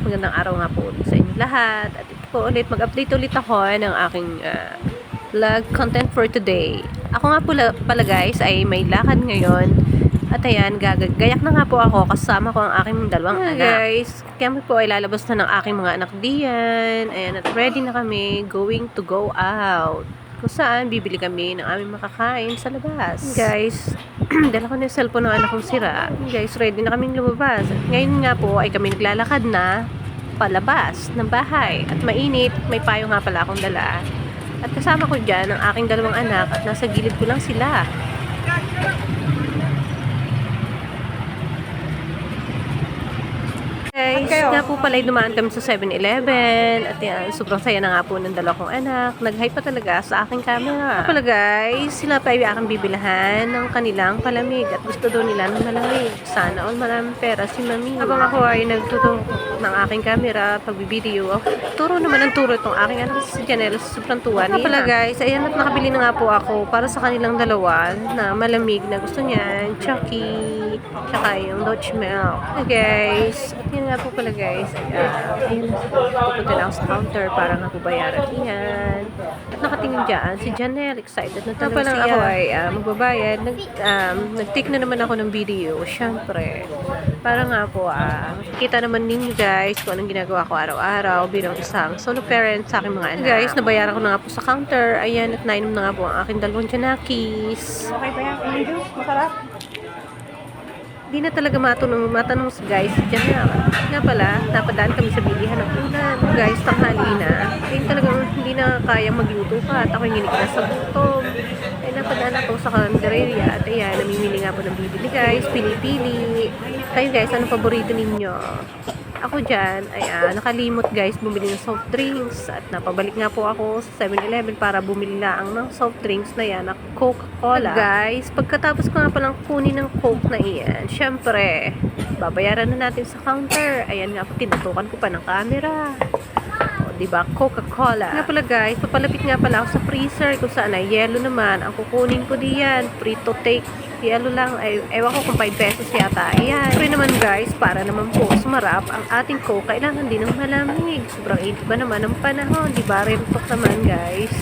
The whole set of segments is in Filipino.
magandang araw nga po ulit sa inyo lahat. At ito po ulit, mag-update ulit ako ng aking vlog content for today. Ako nga pala guys ay may lakad ngayon. At ayan, gayak na nga po ako kasama ko ang aking dalawang anak. Guys, kami po ay lalabas na ng aking mga anak diyan. Ayan, at ready na kami going to go out. Kung saan bibili kami ng aming makakain sa labas. Guys, dala ko na yung cellphone ng anak kong sira. Guys, ready na kaming lumabas. At ngayon nga po ay kami naglalakad na palabas ng bahay. At mainit, may payo nga pala akong dala. At kasama ko dyan ang aking dalawang anak at nasa gilid ko lang sila. Guys, nga po pala dumaan kami sa 7-Eleven at yan, sobrang saya na nga po ng dalawa kong anak. Nag-hype pa talaga sa aking camera. Pala guys, sila pa ay aking bibilahan ng kanilang palamig at gusto doon nila ng malamig. Sana all maraming pera si Mami. Habang ako ay nagtutok ng aking camera, pagbibideo, turo naman ang turo itong aking anak si Janelle, sobrang tuwa niya. Pala guys, ayan at nakabili na nga po ako para sa kanilang dalawa na malamig na gusto niyan, Chucky, tsaka yung Dutch Milk. Guys, at yun nga po pala guys, ayun, pupunta lang sa counter para nga po bayaran yan. At nakatingin dyan, si Janelle, excited na talaga siya. Ako ay magbabayad. Nag-take na naman ako ng video, syempre. Para nga po, kita naman ninyo guys kung anong ginagawa ko araw-araw bilang isang solo parent sa aking mga anak. Guys, nabayaran ko na nga po sa counter. Ayan, at nainom na nga po ang aking dalawang Janakis. Okay ba yan? Masarap? Di na talaga matanong si guys dyan nga pala, napadaan kami sa bilihan ng ulan. Guys, tanghali na. Ayun talagang hindi na kaya magluto pa at ako yung ginig na sa gutom. Ay napadaan ako sa Candereria at ayan, namimili nga po ng bibili guys, pili-pili. Kayo guys, anong paborito ninyo? Ako dyan, ay nakalimot guys, bumili ng soft drinks at napabalik nga po ako sa 7-Eleven para bumili lang ng soft drinks na yan, na Coca-Cola. Guys, pagkatapos ko nga palang kunin ng Coke na iyan, syempre, babayaran na natin sa counter. Ayan nga po, tinutukan ko pa ng camera. O, diba, Coca-Cola. Nga pala guys, papalapit nga pala ako sa freezer kung saan ay yellow naman. Ang kukunin ko diyan, free to take. Yellow lang, ay, ewan ko kung 5 pesos yata. Ayan. Pero naman guys, para naman po sumarap ang ating Coke, kailangan din ng malamig. Sobrang init ba naman ang panahon? Diba, rentok naman guys.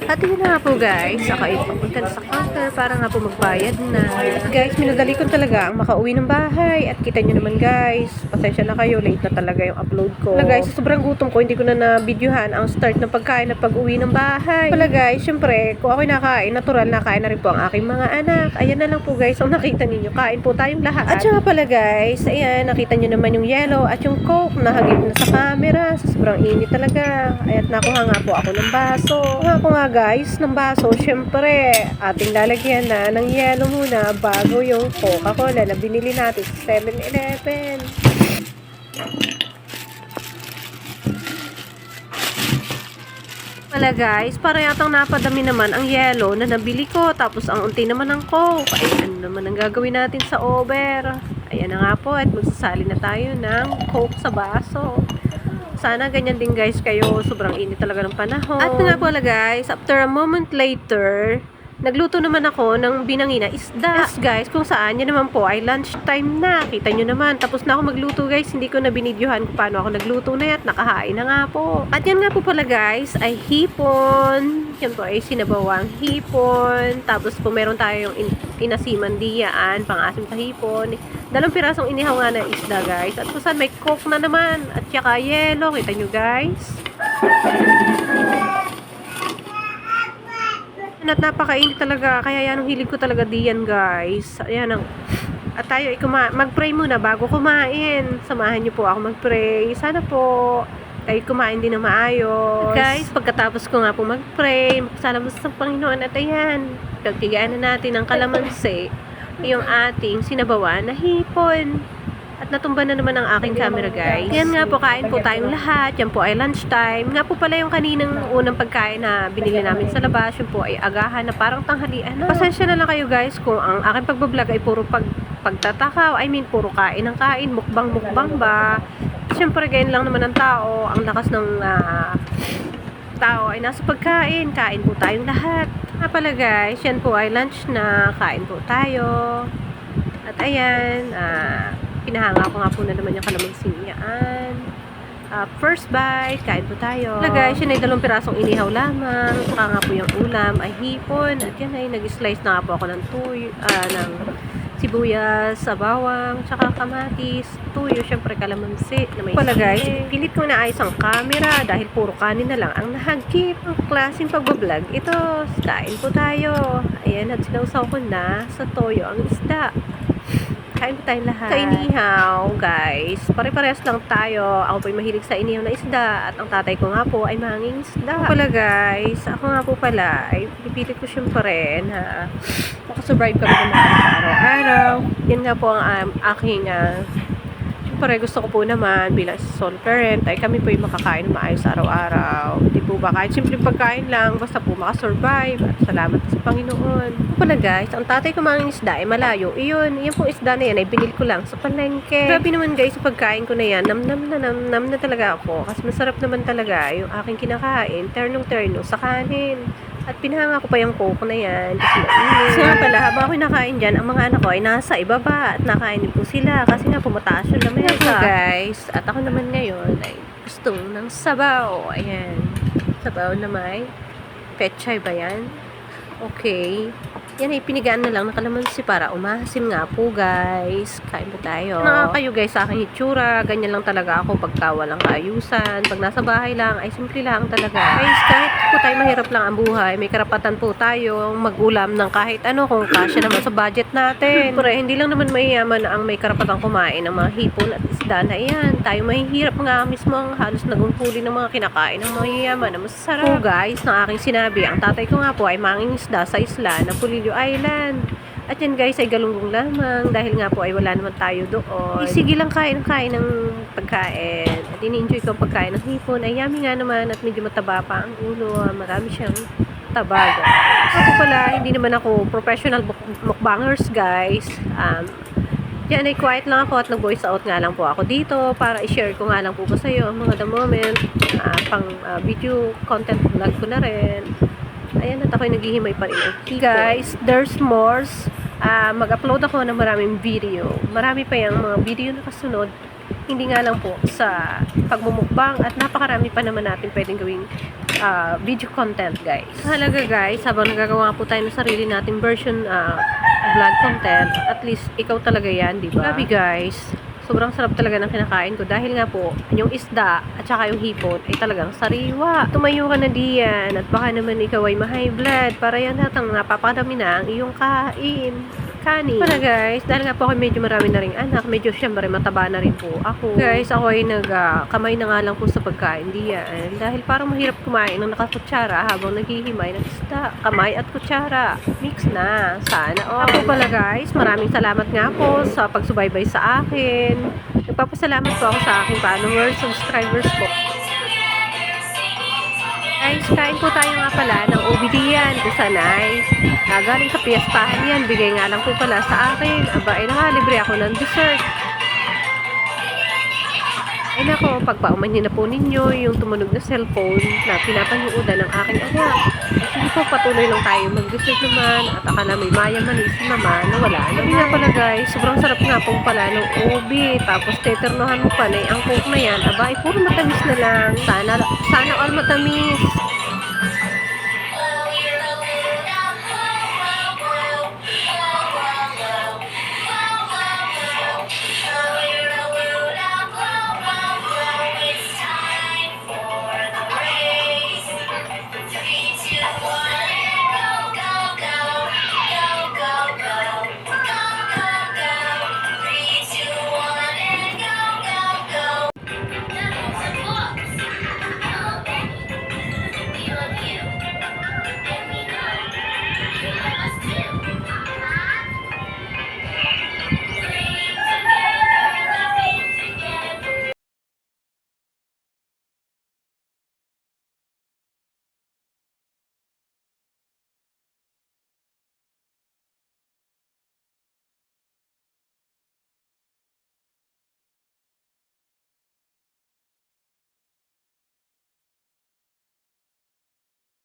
At yun na nga po guys, ako ay papunta na sa counter para nga po magbayad na. Guys, minadali ko talaga ang makauwi ng bahay. At kita nyo naman guys, pasensya na kayo, late na talaga yung upload ko. Wala guys, sobrang gutom ko, hindi ko na videohan ang start ng pagkain at pag-uwi ng bahay. Wala guys, syempre, kung ako'y nakain, natural na kain na rin po ang aking mga anak. Ayan na lang po guys, ang nakita ninyo, kain po tayong lahat. At saka pala guys, ayan, nakita nyo naman yung yellow at yung Coke, nahagip na sa camera. Sobrang init talaga. At nakuha nga po ako ng baso. Nakuha ko nga guys ng baso, syempre ating lalagyan na ng yellow muna bago yung Coca-Cola na binili natin sa 7-Eleven. Wala guys, para yatang napadami naman ang yellow na nabili ko, tapos ang unti naman ng Coke. Ay, ano naman ang gagawin natin sa over? Ayan na nga po, at magsasali na tayo ng Coke sa baso. Sana ganyan din guys kayo, sobrang init talaga ng panahon. At nga pala guys, after a moment later, nagluto naman ako ng binangina isda. Yes guys, kung saan yan naman po ay lunchtime na. Kita nyo naman, tapos na ako magluto guys, hindi ko na binidyohan kung paano ako nagluto na yan, nakahain na nga po. At yan nga po pala guys, ay hipon. Yan po ay sinabawang hipon. Tapos po meron tayong inasiman diyaan, pang-asim sa hipon. 2 pirasong inihaw nga na isda guys. At kung saan may Coke na naman. At saka yellow, kita nyo guys. At napakainit talaga, kaya yan ang hilig ko talaga diyan guys. Ayan ang, at tayo ay mag-pray muna bago kumain. Samahan niyo po ako mag-pray. Sana po ay kumain din na maayos. At guys, pagkatapos ko nga po mag-pray, magpasalamat sa Panginoon at ayan, pagtigaan na natin ang kalamansi, yung ating sinabawan na hipon. At natumba na naman ang aking camera guys. Yan nga po, kain po tayong lahat. Yan po ay lunchtime. Nga po pala yung kaninang unang pagkain na binili namin sa labas. Yun po ay agahan na parang tanghalian. Pasensya na lang kayo guys kung ang aking pagbablog ay puro pagtatakaw. I mean, puro kain ng kain. Mukbang ba. Siyempre ganyan lang naman ang tao. Ang lakas ng tao ay nasa pagkain. Kain po tayong lahat. Nga pala guys, yan po ay lunch na. Kain po tayo. At ayan, pinahanga ko nga po na naman yung kalamansi yan. First bite, kain po tayo. Wala guys, yun ay 2 pirasong inihaw lamang. Saka nga po yung ulam ay hipon. At yan ay nag-slice na nga po ako ng ng sibuyas, bawang, tsaka kamatis, tuyo, syempre kalamansi na may wala guys, pilit ko na ayos ang camera dahil puro kanin na lang ang nahagip. Ang klaseng pagbablog ito. Kain po tayo. Ayan, at sinausaw ko na sa toyo ang isda. Kain po tayong lahat. Sa inihaw, guys. Pare-parehas lang tayo. Ako po'y mahilig sa inihaw na isda. At ang tatay ko nga po ay manging isda. Ako pala, guys. Ako nga po pala ay pipilit ko syempre na makasurvive kami ng mga araw-araw. Yan nga po ang aking syempre gusto ko po naman bilang sole parent ay kami po yung makakain na maayos araw-araw. Di po ba kahit simple pagkain lang basta po makasurvive at salamat sa Panginoon. Po pala guys, ang tatay ko manging isda ay malayo. Iyon po isda na yan ay binil ko lang sa palengke. Grabe naman guys, sa pagkain ko na yan, nam na talaga ako. Kasi masarap naman talaga yung aking kinakain, ternong-terno sa kanin. At pinahanga ko pa yung coke na yan kasi mainit. So nga pala, habang ako nakain dyan, ang mga anak ko ay nasa ibaba at nakain din po sila kasi nga pumataas yung lamesa. Guys, at ako naman ngayon ay gusto ng sabaw. Ayan, sabaw na may pechay ba yan? Okay. Yan ay pinigaan na lang ng kalamansi para umasim nga po guys. Kain po tayo. Kayo guys sa aking itsura. Ganyan lang talaga ako pagka walang kaayusan. Pag nasa bahay lang ay simple lang talaga. Guys, kahit po tayo mahirap lang ang buhay, may karapatan po tayo mag-ulam ng kahit ano kung kasya naman sa budget natin. Pero hindi lang naman mayayaman ang may karapatan kumain ng mga hipon at isda na yan. Tayo mahihirap nga mismo ang halos nagungkuli ng mga kinakain ng mga yayaman na masasarap. Po guys, na aking sinabi, ang tatay ko nga po ay manging isda sa isla ng Pulilio Island. At yan guys ay galunggong lamang dahil nga po ay wala naman tayo doon. Sige lang kain ng pagkain. At ini-enjoy ko ang pagkain ng hipon. Ay yummy nga naman at medyo mataba pa ang ulo. Marami siyang taba guys. Ako pala, hindi naman ako professional mukbangers guys. Yan ay quiet lang ako at nag-voice out nga lang po ako dito para i-share ko nga lang po sa iyo ang mga the moment pang video content vlog ko na rin. Ayan, at ako'y naghihimay pa rin. Okay, guys, there's more. Mag-upload ako ng maraming video. Marami pa yung mga video na kasunod. Hindi nga lang po sa pagmumukbang at napakarami pa naman natin pwedeng gawing video content, guys. Halaga, guys, habang nagagawa po tayo ng sarili nating version vlog content, at least ikaw talaga yan, di ba? Grabe, guys. Sobrang sarap talaga ng kinakain ko dahil nga po, yung isda at saka yung hipon ay talagang sariwa. Tumayo ka na diyan at baka naman ikaw ay ma-high blood para yan natang napapadami na ang iyong kanin. Para guys, dahil nga po ako medyo marami na rin anak, medyo syempre mataba na rin po ako. Guys, ako ay kamay na nga lang po sa pagkain diyan dahil parang mahirap kumain ng nakakutsara habang naghihimay ng isda. Kamay at kutsara, mix na. Sana all. Ako pala guys, maraming salamat nga po sa pagsubaybay sa akin. Nagpapasalamat po ako sa aking followers, subscribers po. Guys, kain po tayo nga pala ng OBD yan. Kusanay. Galing sa piyastahan yan. Bigay nga lang po pala sa akin. Aba, ay nakalibre ako ng dessert. Ay nako, pagpaumanhin na po ninyo yung tumunog na cellphone na pinapanooodan ng aking anak. At sige po, patuloy lang tayo mag-dessert naman. At akala may mayaman naman na wala. Sabi nga pala guys, sobrang sarap nga pong pala ng ubi. Tapos teternohan mo pa na ang coke na yan. Aba, ay puro matamis na lang. Sana all matamis.